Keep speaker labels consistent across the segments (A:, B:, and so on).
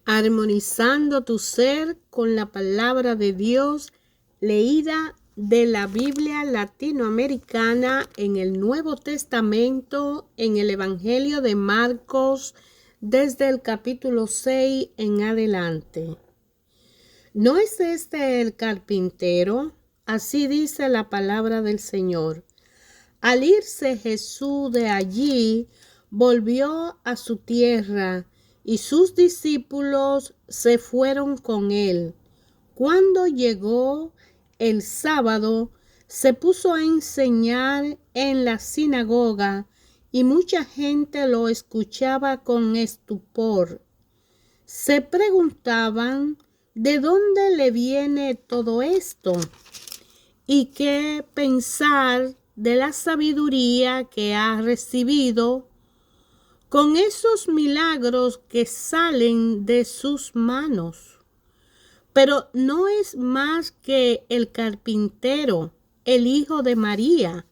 A: armonizando tu ser con la palabra de Dios leída de la Biblia latinoamericana en el Nuevo Testamento, en el Evangelio de Marcos, desde el capítulo 6 en adelante. ¿No es este el carpintero? Así dice la palabra del Señor. Al irse Jesús de allí, volvió a su tierra y sus discípulos se fueron con él. Cuando llegó el sábado, se puso a enseñar en la sinagoga y mucha gente lo escuchaba con estupor. Se preguntaban de dónde le viene todo esto y qué pensar de la sabiduría que ha recibido con esos milagros que salen de sus manos. Pero no es más que el carpintero, el hijo de María.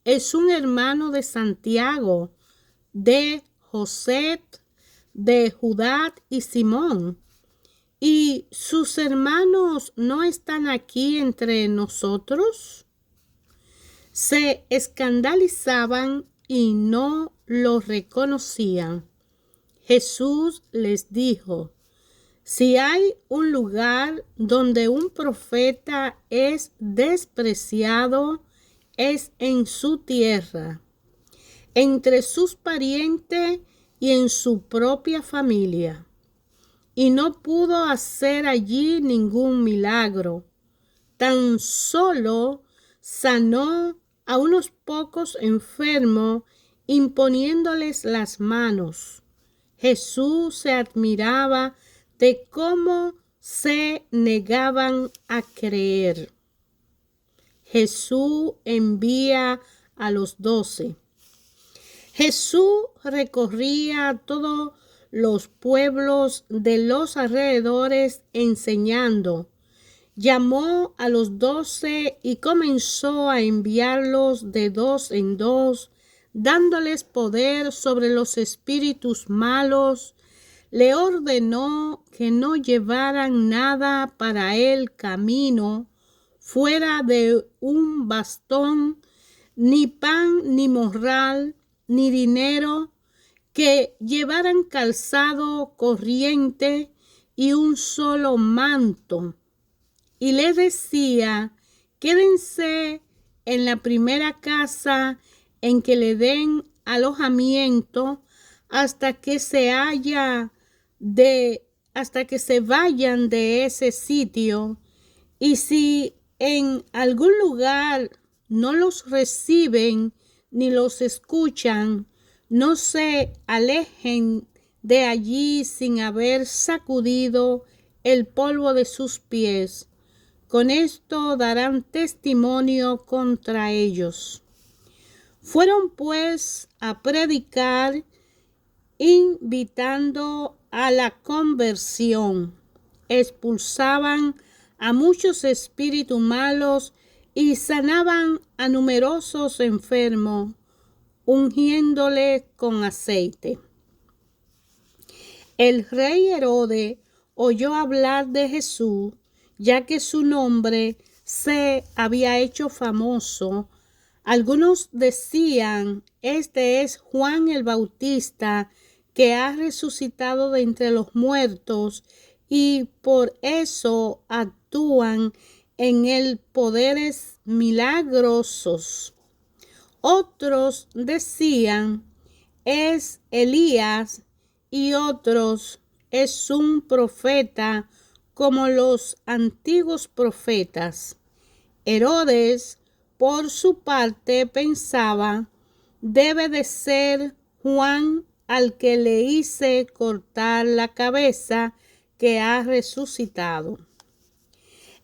A: Es un hermano de Santiago, de José, de Judá y Simón. ¿Y sus hermanos no están aquí entre nosotros? Se escandalizaban y no lo reconocían. Jesús les dijo: si hay un lugar donde un profeta es despreciado, es en su tierra, entre sus parientes y en su propia familia. Y no pudo hacer allí ningún milagro, tan solo sanó a unos pocos enfermos imponiéndoles las manos. Jesús se admiraba de cómo se negaban a creer. Jesús envía a los 12. Jesús recorría todos los pueblos de los alrededores enseñando. Llamó a los 12 y comenzó a enviarlos de 2 en 2, dándoles poder sobre los espíritus malos. Le ordenó que no llevaran nada para el camino, fuera de un bastón, ni pan, ni morral, ni dinero, que llevaran calzado corriente y un solo manto. Y le decía: quédense en la primera casa en que le den alojamiento hasta que se vayan de ese sitio. Y si en algún lugar no los reciben ni los escuchan, no se alejen de allí sin haber sacudido el polvo de sus pies. Con esto darán testimonio contra ellos. Fueron pues a predicar, invitando a la conversión. Expulsaban a muchos espíritus malos y sanaban a numerosos enfermos, ungiéndoles con aceite. El rey Herodes oyó hablar de Jesús, ya que su nombre se había hecho famoso. Algunos decían: este es Juan el Bautista, que ha resucitado de entre los muertos, y por eso actúan en él poderes milagrosos. Otros decían: es Elías, y otros: es un profeta como los antiguos profetas. Herodes, por su parte, pensaba: debe de ser Juan al que le hice cortar la cabeza, que ha resucitado.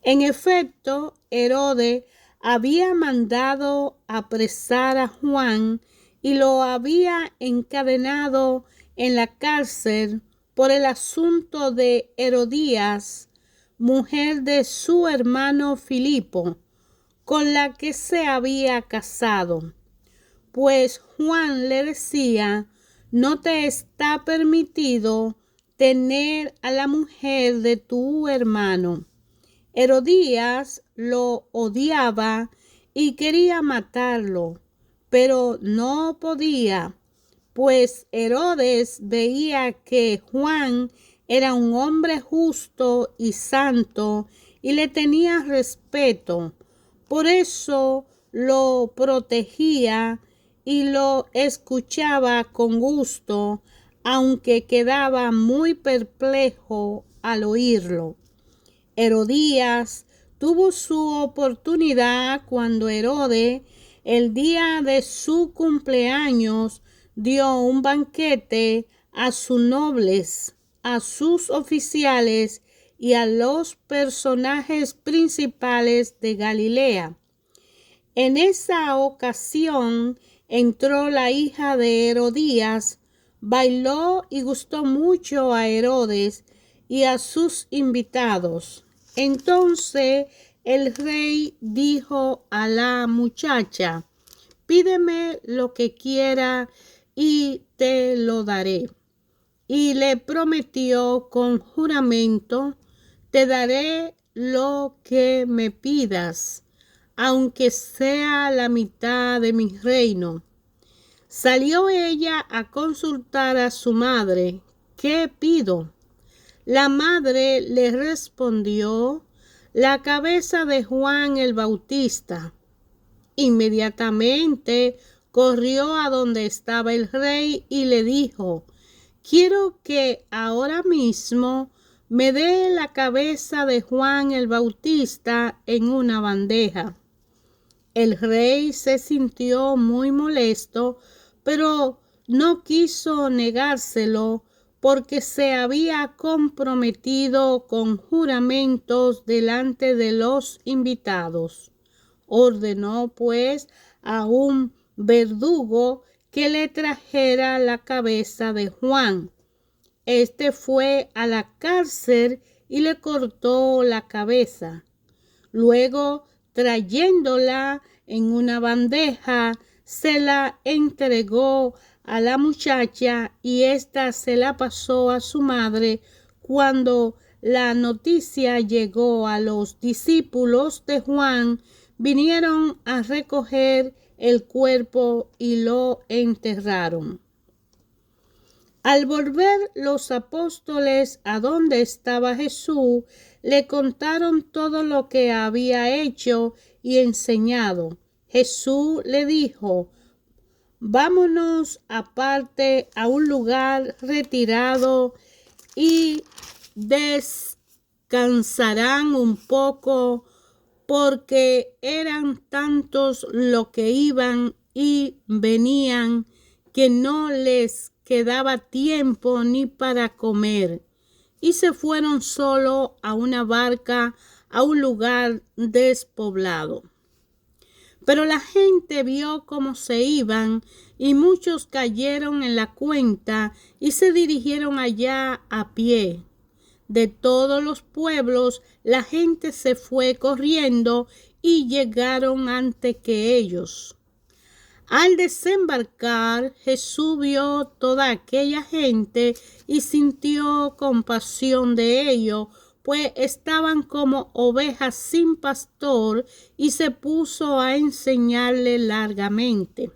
A: En efecto, Herodes había mandado apresar a Juan y lo había encadenado en la cárcel por el asunto de Herodías, mujer de su hermano Filipo, con la que se había casado. Pues Juan le decía: no te está permitido tener a la mujer de tu hermano. Herodías lo odiaba y quería matarlo, pero no podía, pues Herodes veía que Juan era un hombre justo y santo y le tenía respeto. Por eso lo protegía y lo escuchaba con gusto, aunque quedaba muy perplejo al oírlo. Herodías tuvo su oportunidad cuando Herodes, el día de su cumpleaños, dio un banquete a sus nobles, a sus oficiales y a los personajes principales de Galilea. En esa ocasión entró la hija de Herodías, bailó y gustó mucho a Herodes y a sus invitados. Entonces el rey dijo a la muchacha: pídeme lo que quiera y te lo daré. Y le prometió con juramento: te daré lo que me pidas, aunque sea la mitad de mi reino. Salió ella a consultar a su madre: ¿qué pido? La madre le respondió: la cabeza de Juan el Bautista. Inmediatamente corrió a donde estaba el rey y le dijo: quiero que ahora mismo me dé la cabeza de Juan el Bautista en una bandeja. El rey se sintió muy molesto, pero no quiso negárselo porque se había comprometido con juramentos delante de los invitados. Ordenó pues a un verdugo que le trajera la cabeza de Juan. Este fue a la cárcel y le cortó la cabeza. Luego, trayéndola en una bandeja, se la entregó a la muchacha y ésta se la pasó a su madre. Cuando la noticia llegó a los discípulos de Juan, vinieron a recoger el cuerpo y lo enterraron. Al volver los apóstoles a donde estaba Jesús, le contaron todo lo que había hecho y enseñado. Jesús le dijo: vámonos aparte a un lugar retirado y descansarán un poco, porque eran tantos los que iban y venían que no les quedaba tiempo ni para comer. Y se fueron solo a una barca a un lugar despoblado. Pero la gente vio cómo se iban y muchos cayeron en la cuenta y se dirigieron allá a pie. De todos los pueblos la gente se fue corriendo y llegaron antes que ellos. Al desembarcar, Jesús vio toda aquella gente y sintió compasión de ellos, pues estaban como ovejas sin pastor, y se puso a enseñarle largamente.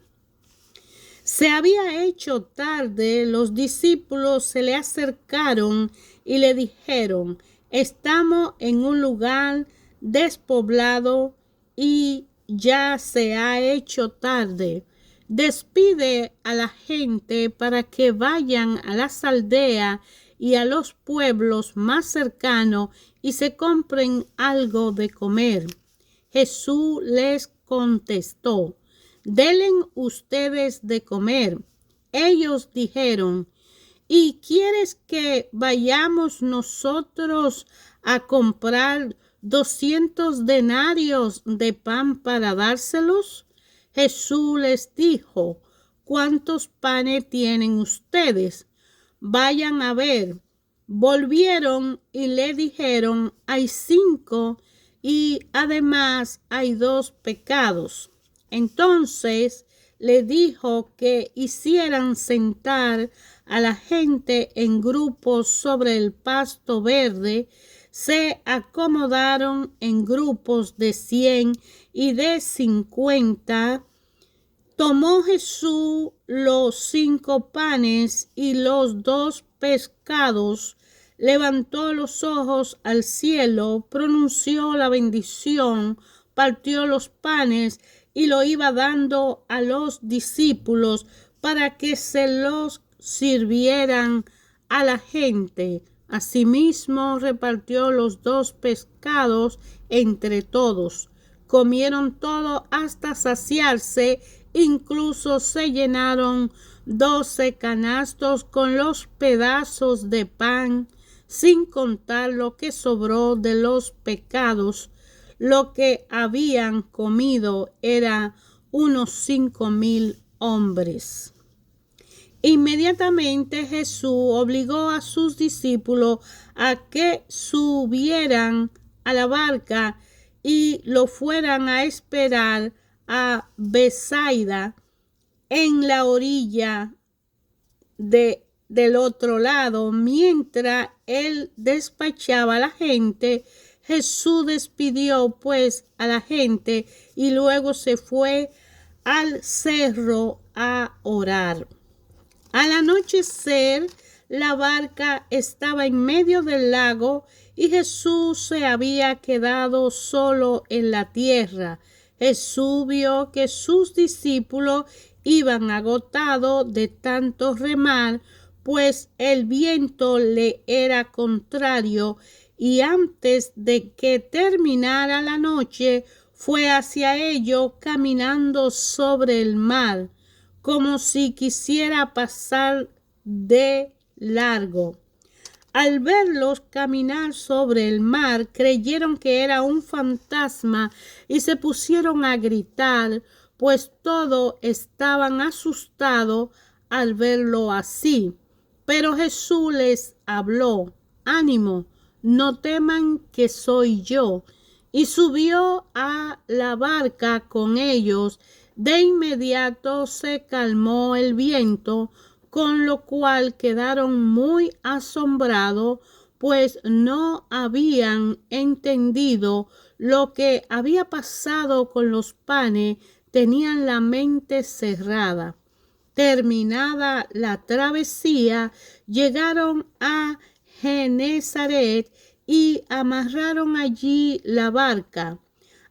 A: Se había hecho tarde, los discípulos se le acercaron y le dijeron: estamos en un lugar despoblado y ya se ha hecho tarde. Despide a la gente para que vayan a las aldeas y a los pueblos más cercanos y se compren algo de comer. Jesús les contestó: denle ustedes de comer. Ellos dijeron: ¿y quieres que vayamos nosotros a comprar 200 denarios de pan para dárselos? Jesús les dijo: ¿cuántos panes tienen ustedes? Vayan a ver. Volvieron y le dijeron: hay 5 y además hay 2 pecados. Entonces le dijo que hicieran sentar a la gente en grupos sobre el pasto verde. Se acomodaron en grupos de 100 y de 50. Tomó Jesús los 5 panes y los 2 pescados, levantó los ojos al cielo, pronunció la bendición, partió los panes y lo iba dando a los discípulos para que se los sirvieran a la gente. Asimismo repartió los 2 pescados entre todos. Comieron todo hasta saciarse, incluso se llenaron 12 canastos con los pedazos de pan, sin contar lo que sobró de los pescados. Lo que habían comido era unos 5,000 hombres. Inmediatamente Jesús obligó a sus discípulos a que subieran a la barca y lo fueran a esperar a Betsaida, en la orilla del otro lado. Mientras él despachaba a la gente, Jesús despidió pues a la gente y luego se fue al cerro a orar. Al anochecer, la barca estaba en medio del lago y Jesús se había quedado solo en la tierra. Jesús vio que sus discípulos iban agotados de tanto remar, pues el viento le era contrario, y antes de que terminara la noche, fue hacia ellos caminando sobre el mar, como si quisiera pasar de largo. Al verlos caminar sobre el mar, creyeron que era un fantasma y se pusieron a gritar, pues todos estaban asustados al verlo así. Pero Jesús les habló: ánimo, no teman, que soy yo. Y subió a la barca con ellos. De inmediato se calmó el viento, con lo cual quedaron muy asombrados, pues no habían entendido lo que había pasado con los panes, tenían la mente cerrada. Terminada la travesía, llegaron a Genesaret y amarraron allí la barca.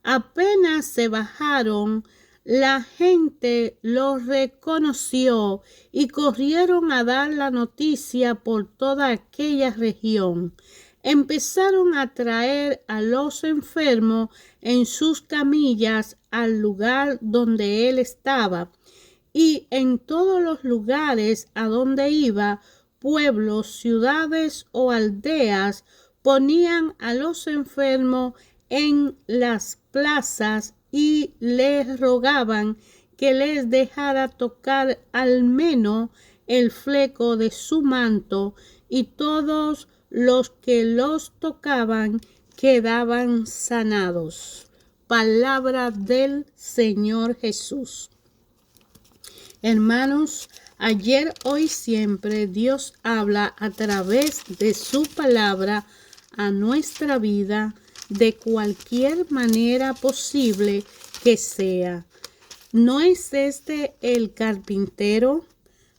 A: Apenas se bajaron, la gente los reconoció y corrieron a dar la noticia por toda aquella región. Empezaron a traer a los enfermos en sus camillas al lugar donde él estaba, y en todos los lugares a donde iba, pueblos, ciudades o aldeas, ponían a los enfermos en las plazas y les rogaban que les dejara tocar al menos el fleco de su manto, y todos los que los tocaban quedaban sanados. Palabra del Señor Jesús. Hermanos, ayer, hoy, siempre, Dios habla a través de su palabra a nuestra vida de cualquier manera posible que sea. ¿No es este el carpintero?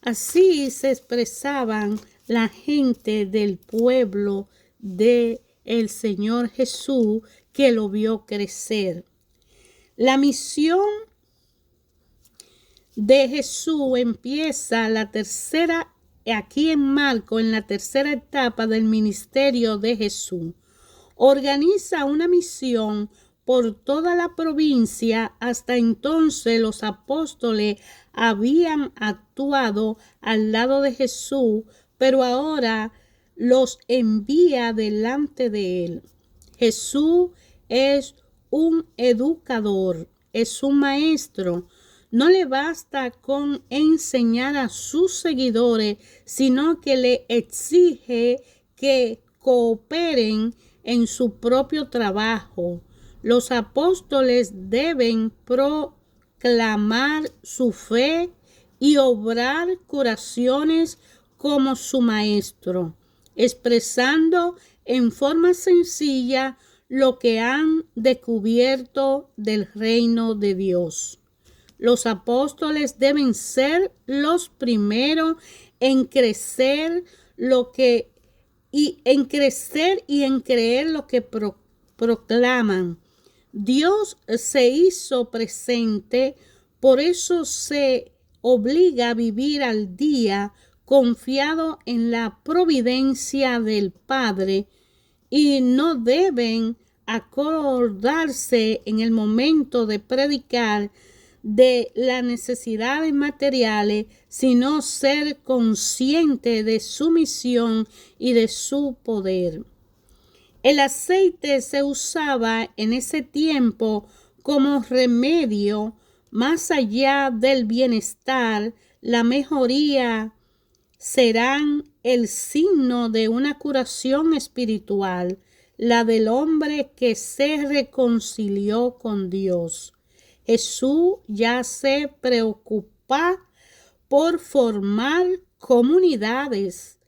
A: Así se expresaban la gente del pueblo de el Señor Jesús, que lo vio crecer. La misión de Jesús empieza aquí en Marcos, en la tercera etapa del ministerio de Jesús. Organiza una misión por toda la provincia. Hasta entonces los apóstoles habían actuado al lado de Jesús, pero ahora los envía delante de él. Jesús es un educador, es un maestro. No le basta con enseñar a sus seguidores, sino que le exige que cooperen en su propio trabajo. Los apóstoles deben proclamar su fe y obrar curaciones como su maestro, expresando en forma sencilla lo que han descubierto del reino de Dios. Los apóstoles deben ser los primeros en crecer y en creer lo que proclaman. Dios se hizo presente, por eso se obliga a vivir al día confiado en la providencia del Padre, y no deben acordarse en el momento de predicar de las necesidades materiales, sino ser consciente de su misión y de su poder. El aceite se usaba en ese tiempo como remedio. Más allá del bienestar, la mejoría serán el signo de una curación espiritual, la del hombre que se reconcilió con Dios. Jesús ya se preocupa por formar comunidades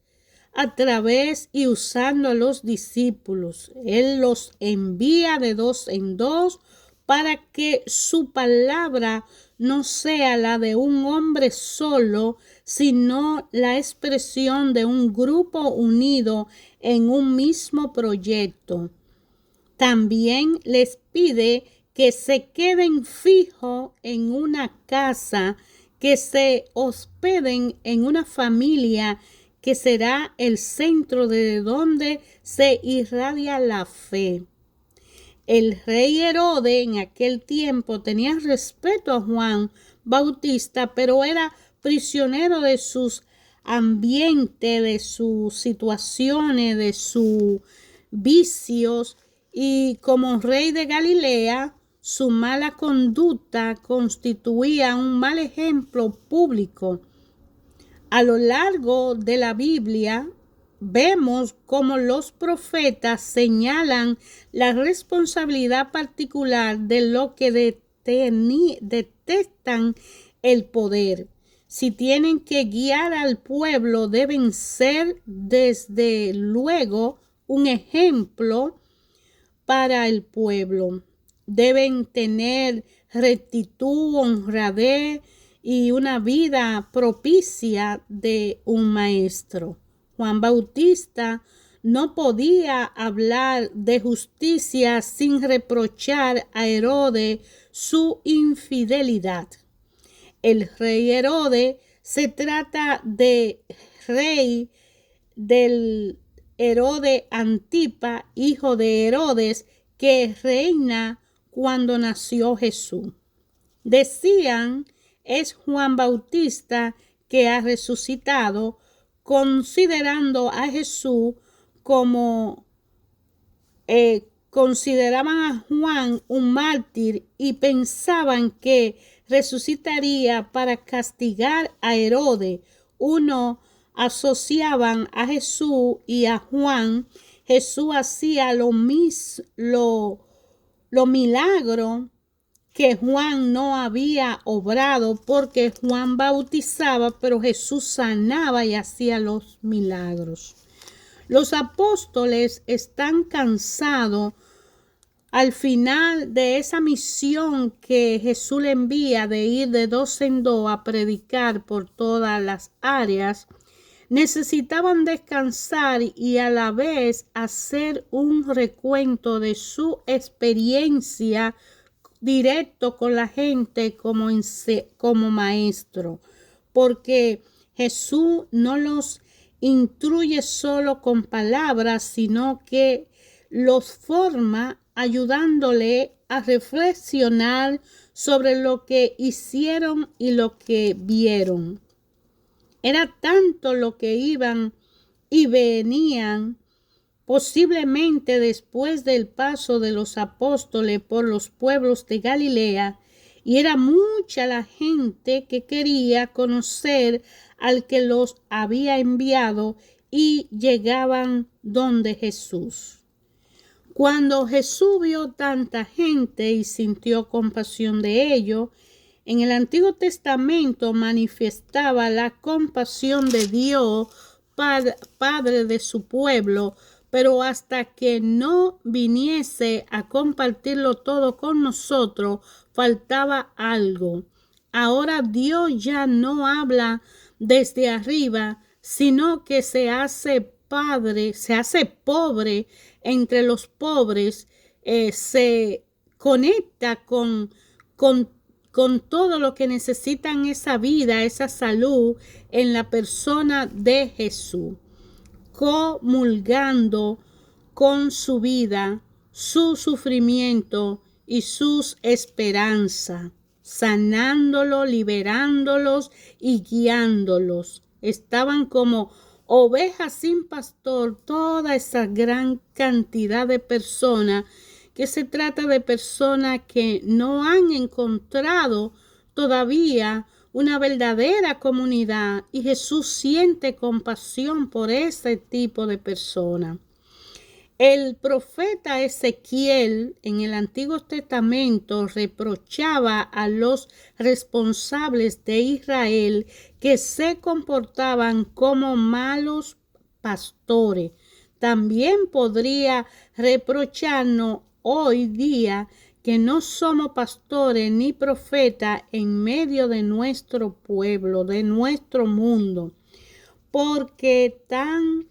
A: a través y usando a los discípulos. Él los envía de dos en dos para que su palabra no sea la de un hombre solo, sino la expresión de un grupo unido en un mismo proyecto. También les pide que se queden fijos en una casa, que se hospeden en una familia que será el centro de donde se irradia la fe. El rey Herodes en aquel tiempo tenía respeto a Juan Bautista, pero era prisionero de sus ambientes, de sus situaciones, de sus vicios, y como rey de Galilea, su mala conducta constituía un mal ejemplo público. A lo largo de la Biblia vemos cómo los profetas señalan la responsabilidad particular de los que detestan el poder. Si tienen que guiar al pueblo, deben ser desde luego un ejemplo para el pueblo. Deben tener rectitud, honradez y una vida propicia de un maestro. Juan Bautista no podía hablar de justicia sin reprochar a Herodes su infidelidad. El rey Herodes se trata de rey del Herodes Antipa, hijo de Herodes, que reina cuando nació Jesús. Decían, es Juan Bautista que ha resucitado, considerando a Jesús como consideraban a Juan un mártir y pensaban que resucitaría para castigar a Herodes. Uno asociaban a Jesús y a Juan. Jesús hacía lo milagro que Juan no había obrado, porque Juan bautizaba, pero Jesús sanaba y hacía los milagros. Los apóstoles están cansados al final de esa misión que Jesús le envía de ir de dos en dos a predicar por todas las áreas. Necesitaban descansar y a la vez hacer un recuento de su experiencia directo con la gente como maestro, porque Jesús no los instruye solo con palabras, sino que los forma ayudándole a reflexionar sobre lo que hicieron y lo que vieron. Era tanto lo que iban y venían, posiblemente después del paso de los apóstoles por los pueblos de Galilea, y era mucha la gente que quería conocer al que los había enviado y llegaban donde Jesús. Cuando Jesús vio tanta gente y sintió compasión de ellos, en el Antiguo Testamento manifestaba la compasión de Dios padre de su pueblo, pero hasta que no viniese a compartirlo todo con nosotros, faltaba algo. Ahora Dios ya no habla desde arriba, sino que se hace pobre entre los pobres, se conecta con todo lo que necesitan esa vida, esa salud en la persona de Jesús, comulgando con su vida, su sufrimiento y sus esperanzas, sanándolos, liberándolos y guiándolos. Estaban como ovejas sin pastor, toda esa gran cantidad de personas, que se trata de personas que no han encontrado todavía una verdadera comunidad, y Jesús siente compasión por ese tipo de personas. El profeta Ezequiel en el Antiguo Testamento reprochaba a los responsables de Israel que se comportaban como malos pastores. También podría reprocharnos hoy día que no somos pastores ni profetas en medio de nuestro pueblo, de nuestro mundo, porque tan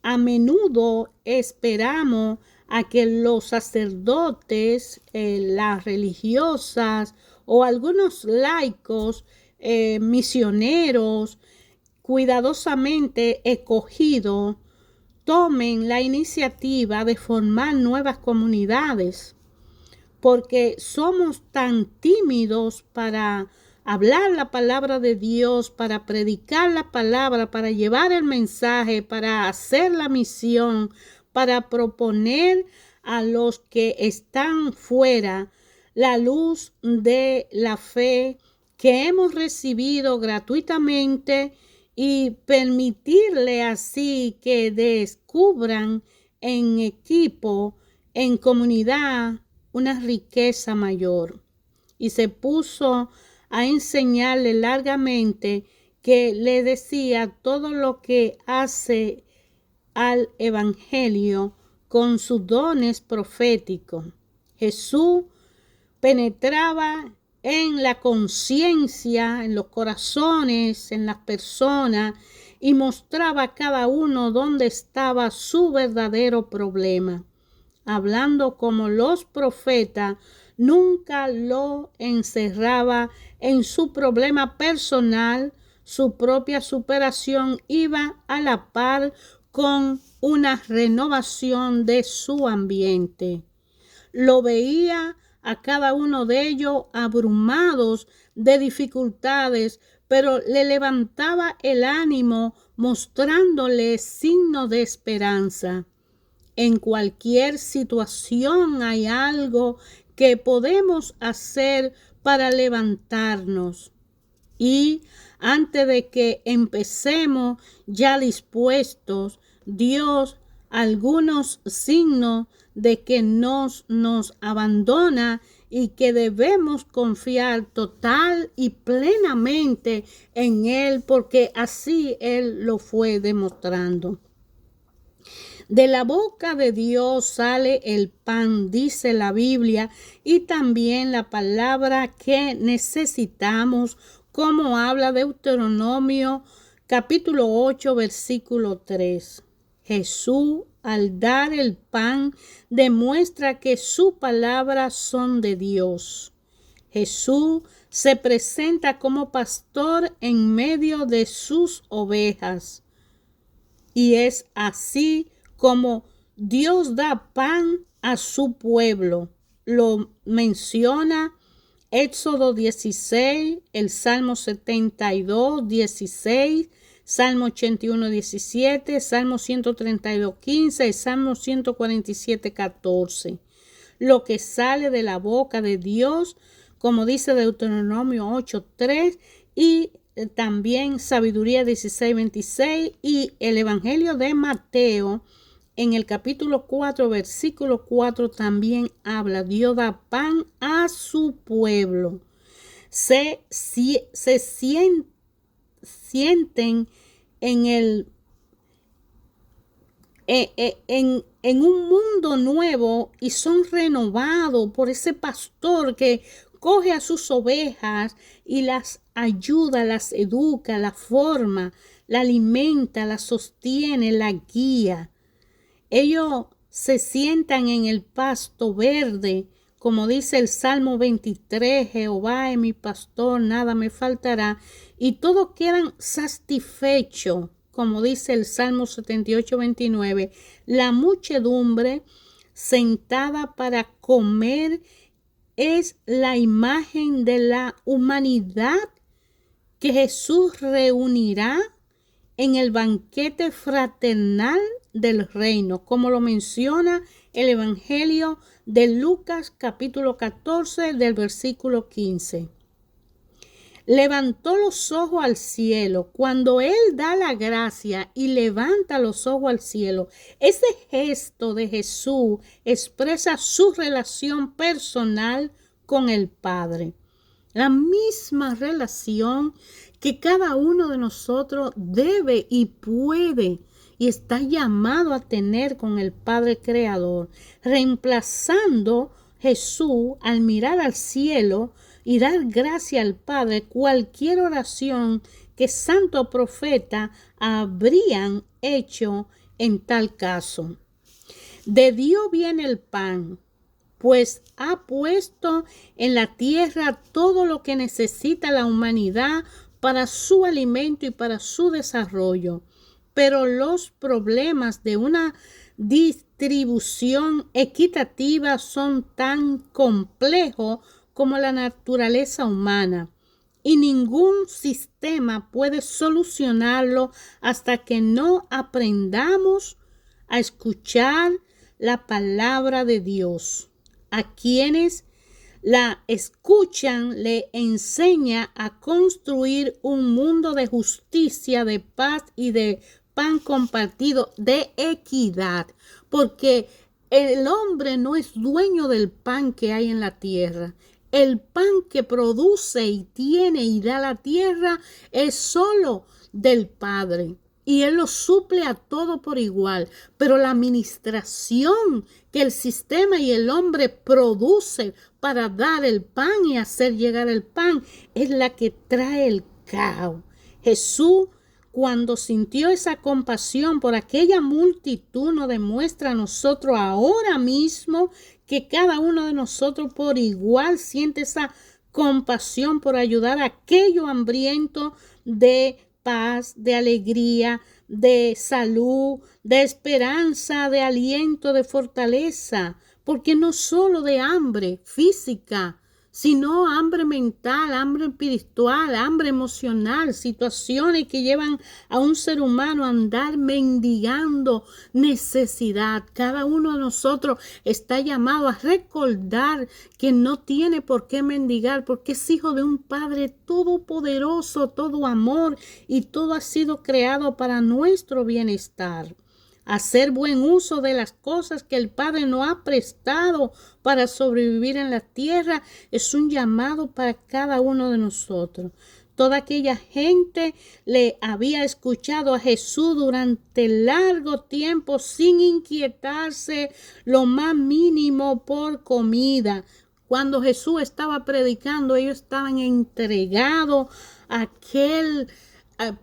A: a menudo esperamos a que los sacerdotes, las religiosas o algunos laicos, misioneros, cuidadosamente escogidos, tomen la iniciativa de formar nuevas comunidades, porque somos tan tímidos para hablar la palabra de Dios, para predicar la palabra, para llevar el mensaje, para hacer la misión, para proponer a los que están fuera la luz de la fe que hemos recibido gratuitamente, y permitirle así que descubran en equipo, en comunidad, una riqueza mayor. Y se puso a enseñarle largamente, que le decía todo lo que hace al evangelio con sus dones proféticos. Jesús penetraba en la conciencia, en los corazones, en las personas, y mostraba a cada uno dónde estaba su verdadero problema. Hablando como los profetas, nunca lo encerraba en su problema personal. Su propia superación iba a la par con una renovación de su ambiente. Lo veía a cada uno de ellos abrumados de dificultades, pero le levantaba el ánimo, mostrándole signos de esperanza. En cualquier situación hay algo que podemos hacer para levantarnos. Y antes de que empecemos ya dispuestos, Dios algunos signos de que nos abandona y que debemos confiar total y plenamente en Él, porque así Él lo fue demostrando. De la boca de Dios sale el pan, dice la Biblia, y también la palabra que necesitamos, como habla Deuteronomio capítulo 8, versículo 3. Jesús, al dar el pan, demuestra que sus palabras son de Dios. Jesús se presenta como pastor en medio de sus ovejas. Y es así como Dios da pan a su pueblo. Lo menciona Éxodo 16, el Salmo 72, 16, Salmo 81, 17, Salmo 132, 15 y Salmo 147, 14. Lo que sale de la boca de Dios, como dice Deuteronomio 8, 3, y también Sabiduría 16, 26, y el Evangelio de Mateo en el capítulo 4, versículo 4 también habla. Dios da pan a su pueblo. Sienten en el en un mundo nuevo y son renovados por ese pastor que coge a sus ovejas y las ayuda, las educa, las forma, la alimenta, la sostiene, la guía. Ellos se sientan en el pasto verde, como dice el Salmo 23, Jehová es mi pastor, nada me faltará, y todos quedan satisfechos, como dice el Salmo 78, 29. La muchedumbre sentada para comer es la imagen de la humanidad que Jesús reunirá en el banquete fraternal del reino, como lo menciona el Evangelio de Lucas capítulo 14 del versículo 15. Levantó los ojos al cielo. Cuando Él da la gracia y levanta los ojos al cielo, ese gesto de Jesús expresa su relación personal con el Padre. La misma relación que cada uno de nosotros debe y puede y está llamado a tener con el Padre Creador, reemplazando Jesús al mirar al cielo y dar gracia al Padre cualquier oración que santo profeta habrían hecho en tal caso. De Dios viene el pan, pues ha puesto en la tierra todo lo que necesita la humanidad para su alimento y para su desarrollo. Pero los problemas de una distribución equitativa son tan complejos como la naturaleza humana, y ningún sistema puede solucionarlo hasta que no aprendamos a escuchar la palabra de Dios. A quienes la escuchan le enseña a construir un mundo de justicia, de paz y de pan compartido, de equidad, porque el hombre no es dueño del pan que hay en la tierra. El pan que produce y tiene y da la tierra es solo del Padre. Y Él lo suple a todo por igual. Pero la administración que el sistema y el hombre produce para dar el pan y hacer llegar el pan es la que trae el caos. Jesús, cuando sintió esa compasión por aquella multitud, nos demuestra a nosotros ahora mismo que cada uno de nosotros por igual siente esa compasión por ayudar a aquellos hambrientos de paz, de alegría, de salud, de esperanza, de aliento, de fortaleza, porque no solo de hambre física, sino hambre mental, hambre espiritual, hambre emocional, situaciones que llevan a un ser humano a andar mendigando necesidad. Cada uno de nosotros está llamado a recordar que no tiene por qué mendigar, porque es hijo de un Padre todopoderoso, todo amor, y todo ha sido creado para nuestro bienestar. Hacer buen uso de las cosas que el Padre nos ha prestado para sobrevivir en la tierra es un llamado para cada uno de nosotros. Toda aquella gente le había escuchado a Jesús durante largo tiempo sin inquietarse lo más mínimo por comida. Cuando Jesús estaba predicando, ellos estaban entregados a aquel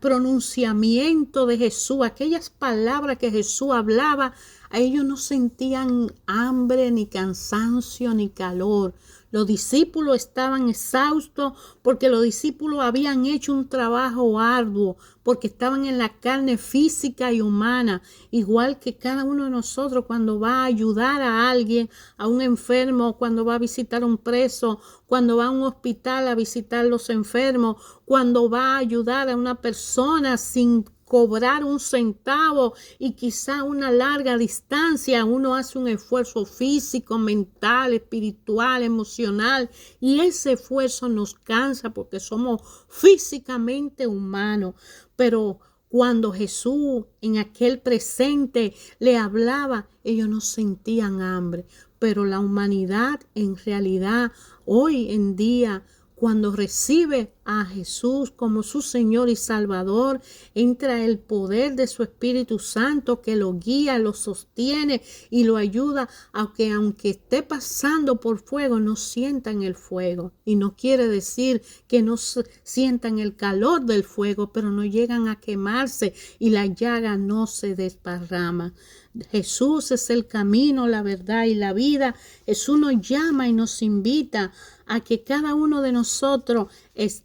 A: pronunciamiento de Jesús, aquellas palabras que Jesús hablaba. A ellos no sentían hambre, ni cansancio, ni calor. Los discípulos estaban exhaustos porque los discípulos habían hecho un trabajo arduo, porque estaban en la carne física y humana, igual que cada uno de nosotros cuando va a ayudar a alguien, a un enfermo, cuando va a visitar a un preso, cuando va a un hospital a visitar a los enfermos, cuando va a ayudar a una persona sin cobrar un centavo y quizá una larga distancia, uno hace un esfuerzo físico, mental, espiritual, emocional, y ese esfuerzo nos cansa porque somos físicamente humanos. Pero cuando Jesús en aquel presente le hablaba, ellos no sentían hambre. Pero la humanidad en realidad hoy en día, Cuando recibe a Jesús como su Señor y Salvador, entra el poder de su Espíritu Santo que lo guía, lo sostiene y lo ayuda, aunque esté pasando por fuego, no sientan el fuego. Y no quiere decir que no sientan el calor del fuego, pero no llegan a quemarse y la llaga no se desparrama. Jesús es el camino, la verdad y la vida. Jesús nos llama y nos invita a que cada uno de nosotros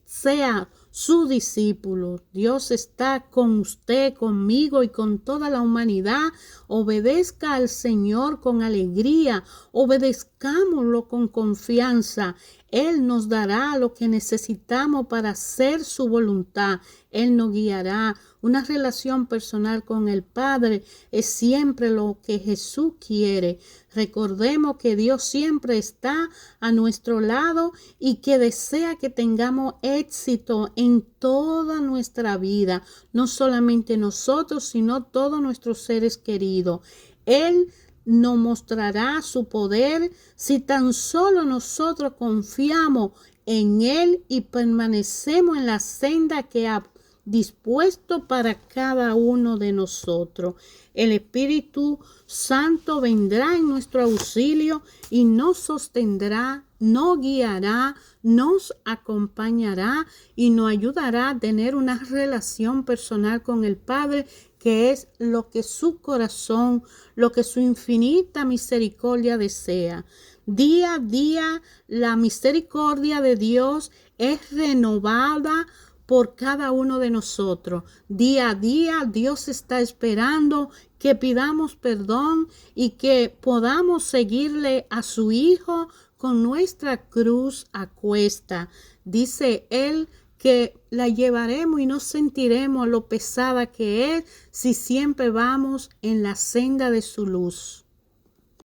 A: sea su discípulo. Dios está con usted, conmigo y con toda la humanidad. Obedezca al Señor con alegría, obedezcámoslo con confianza. Él nos dará lo que necesitamos para hacer su voluntad. Él nos guiará. Una relación personal con el Padre es siempre lo que Jesús quiere. Recordemos que Dios siempre está a nuestro lado y que desea que tengamos éxito en toda nuestra vida. No solamente nosotros, sino todos nuestros seres queridos. Él nos mostrará su poder si tan solo nosotros confiamos en Él y permanecemos en la senda que ha dispuesto para cada uno de nosotros. El Espíritu Santo vendrá en nuestro auxilio y nos sostendrá, nos guiará, nos acompañará y nos ayudará a tener una relación personal con el Padre, que es lo que su corazón, lo que su infinita misericordia desea. Día a día, la misericordia de Dios es renovada por cada uno de nosotros. Día a día, Dios está esperando que pidamos perdón y que podamos seguirle a su Hijo con nuestra cruz a cuesta. Dice Él que la llevaremos y no sentiremos lo pesada que es si siempre vamos en la senda de su luz.